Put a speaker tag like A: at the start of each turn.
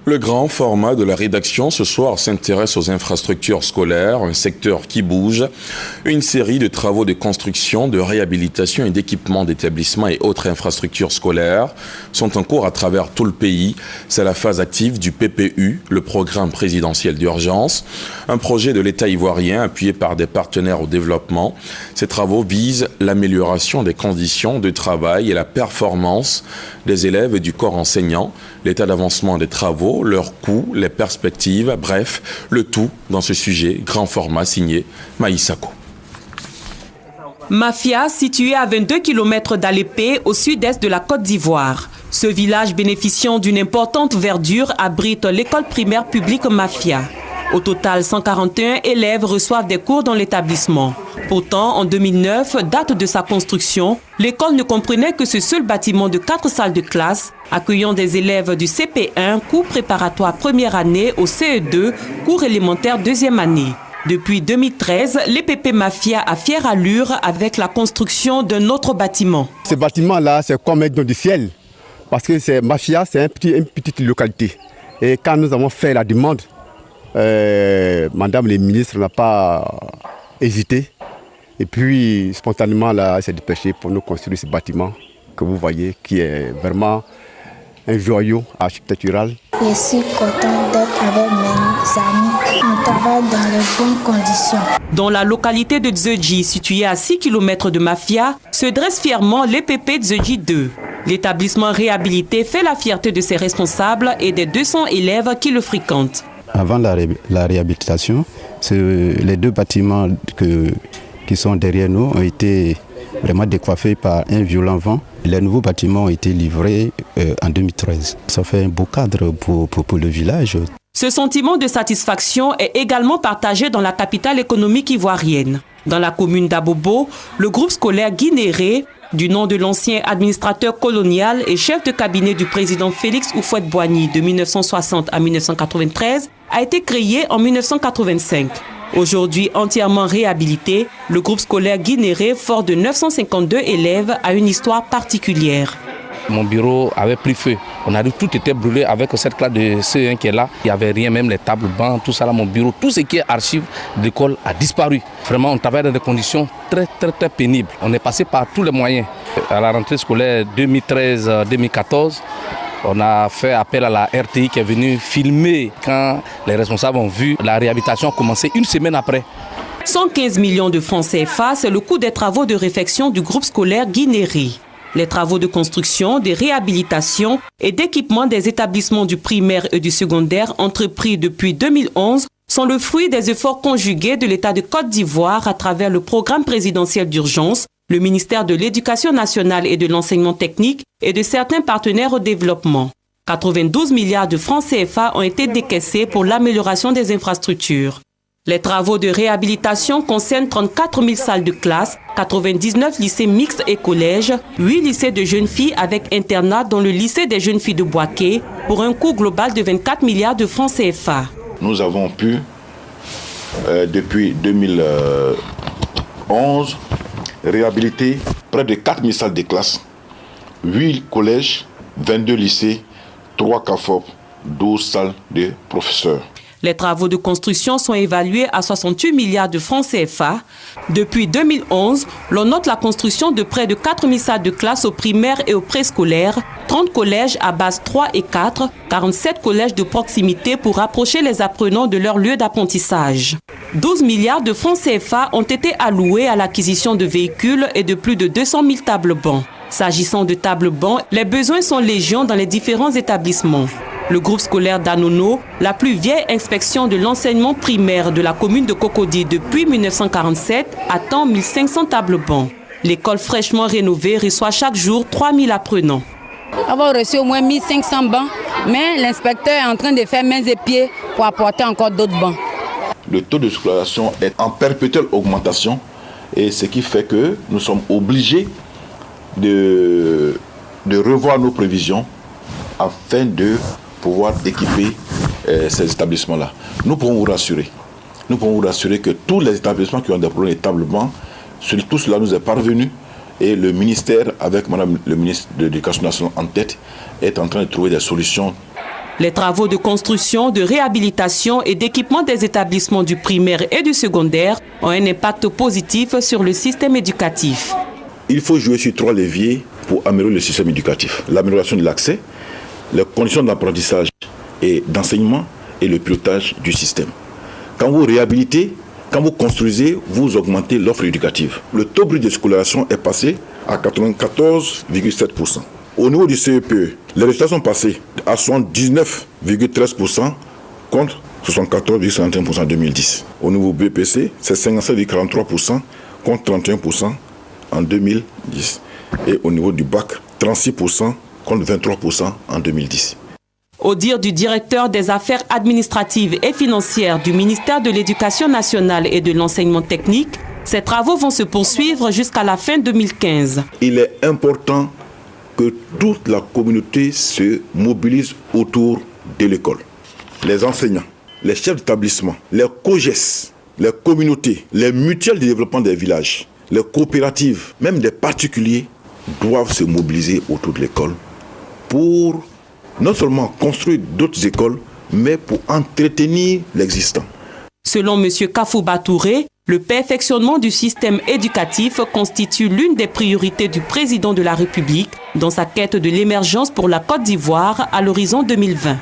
A: Le grand format de la rédaction ce soir s'intéresse aux infrastructures scolaires, un secteur qui bouge. Une série de travaux de construction, de réhabilitation et d'équipement d'établissements et autres infrastructures scolaires sont en cours à travers tout le pays. C'est la phase active du PPU, le programme présidentiel d'urgence, un projet de l'État ivoirien appuyé par des partenaires au développement. Ces travaux visent l'amélioration des conditions de travail et la performance des élèves et du corps enseignant, l'état d'avancement des travaux, leurs coûts, les perspectives, bref, le tout dans ce sujet grand format signé Maïsako.
B: Mafia, situé à 22 km d'Alépé, au sud-est de la Côte d'Ivoire. Ce village bénéficiant d'une importante verdure abrite l'école primaire publique Mafia. Au total, 141 élèves reçoivent des cours dans l'établissement. Pourtant, en 2009, date de sa construction, l'école ne comprenait que ce seul bâtiment de 4 salles de classe, accueillant des élèves du CP1, cours préparatoire première année, au CE2, cours élémentaire deuxième année. Depuis 2013, l'EPP Mafia a fière allure avec la construction d'un autre bâtiment.
C: Ce bâtiment-là, c'est comme un don du ciel, parce que Mafia, c'est une petite localité. Et quand nous avons fait la demande, Madame le ministre n'a pas hésité. Et puis, spontanément, là, elle s'est dépêchée pour nous construire ce bâtiment que vous voyez, qui est vraiment un joyau architectural.
D: Je suis content d'être avec mes amis. On travaille dans les bonnes conditions.
B: Dans la localité de Dzeudji, située à 6 km de Mafia, se dresse fièrement l'EPP Dzeudji 2. L'établissement réhabilité fait la fierté de ses responsables et des 200 élèves qui le fréquentent.
E: Avant la réhabilitation, les deux bâtiments qui sont derrière nous ont été vraiment décoiffés par un violent vent. Les nouveaux bâtiments ont été livrés en 2013. Ça fait un beau cadre pour le village.
B: Ce sentiment de satisfaction est également partagé dans la capitale économique ivoirienne. Dans la commune d'Abobo, le groupe scolaire Guinéré, du nom de l'ancien administrateur colonial et chef de cabinet du président Félix Houphouët-Boigny de 1960 à 1993, a été créé en 1985. Aujourd'hui entièrement réhabilité, le groupe scolaire Guinéré, fort de 952 élèves, a une histoire particulière.
F: Mon bureau avait pris feu. On a dit tout était brûlé avec cette classe de CE1 qui est là. Il n'y avait rien, même les tables, bancs, tout ça là, mon bureau. Tout ce qui est archives de l'école a disparu. Vraiment, on travaille dans des conditions très pénibles. On est passé par tous les moyens. À la rentrée scolaire 2013-2014, on a fait appel à la RTI qui est venue filmer quand les responsables ont vu la réhabilitation commencer une semaine après.
B: 115 millions de francs CFA, c'est le coût des travaux de réfection du groupe scolaire Guinéré. Les travaux de construction, de réhabilitation et d'équipement des établissements du primaire et du secondaire entrepris depuis 2011 sont le fruit des efforts conjugués de l'État de Côte d'Ivoire à travers le programme présidentiel d'urgence, le ministère de l'Éducation nationale et de l'enseignement technique et de certains partenaires au développement. 92 milliards de francs CFA ont été décaissés pour l'amélioration des infrastructures. Les travaux de réhabilitation concernent 34 000 salles de classe, 99 lycées mixtes et collèges, 8 lycées de jeunes filles avec internat dont le lycée des jeunes filles de Boaké pour un coût global de 24 milliards de francs CFA.
G: Nous avons pu, depuis 2011, réhabiliter près de 4 000 salles de classe, 8 collèges, 22 lycées, 3 CAFOP, 12 salles de professeurs.
B: Les travaux de construction sont évalués à 68 milliards de francs CFA. Depuis 2011, l'on note la construction de près de 4 000 salles de classe au primaire et au préscolaire, 30 collèges à base 3 et 4, 47 collèges de proximité pour rapprocher les apprenants de leur lieu d'apprentissage. 12 milliards de francs CFA ont été alloués à l'acquisition de véhicules et de plus de 200 000 tables-bancs. S'agissant de tables-bancs, les besoins sont légion dans les différents établissements. Le groupe scolaire d'Anono, la plus vieille inspection de l'enseignement primaire de la commune de Cocody depuis 1947, attend 1500 tables-bancs. L'école fraîchement rénovée reçoit chaque jour 3000 apprenants.
H: Nous avons reçu au moins 1500 bancs, mais l'inspecteur est en train de faire mains et pieds pour apporter encore d'autres bancs.
G: Le taux de scolarisation est en perpétuelle augmentation et ce qui fait que nous sommes obligés de revoir nos prévisions afin de pouvoir équiper ces établissements-là. Nous pouvons vous rassurer. Nous pouvons vous rassurer que tous les établissements qui ont des problèmes de table-banc, tout cela nous est parvenu et le ministère, avec Madame le ministre de l'Éducation nationale en tête, est en train de trouver des solutions.
B: Les travaux de construction, de réhabilitation et d'équipement des établissements du primaire et du secondaire ont un impact positif sur le système éducatif.
G: Il faut jouer sur 3 leviers pour améliorer le système éducatif. L'amélioration de l'accès, les conditions d'apprentissage et d'enseignement et le pilotage du système. Quand vous réhabilitez, quand vous construisez, vous augmentez l'offre éducative. Le taux brut de scolarisation est passé à 94,7%. Au niveau du CEPE, les résultats sont passés à 79,13% contre 74,51% en 2010. Au niveau BPC, c'est 57,43% contre 31% en 2010. Et au niveau du bac, 36% contre 23% en 2010.
B: Au dire du directeur des affaires administratives et financières du ministère de l'Éducation nationale et de l'enseignement technique, ces travaux vont se poursuivre jusqu'à la fin 2015.
G: Il est important que toute la communauté se mobilise autour de l'école. Les enseignants, les chefs d'établissement, les COGES, les communautés, les mutuelles de développement des villages, les coopératives, même des particuliers, doivent se mobiliser autour de l'école pour non seulement construire d'autres écoles, mais pour entretenir l'existant.
B: Selon M. Kafouba Touré, le perfectionnement du système éducatif constitue l'une des priorités du président de la République dans sa quête de l'émergence pour la Côte d'Ivoire à l'horizon 2020.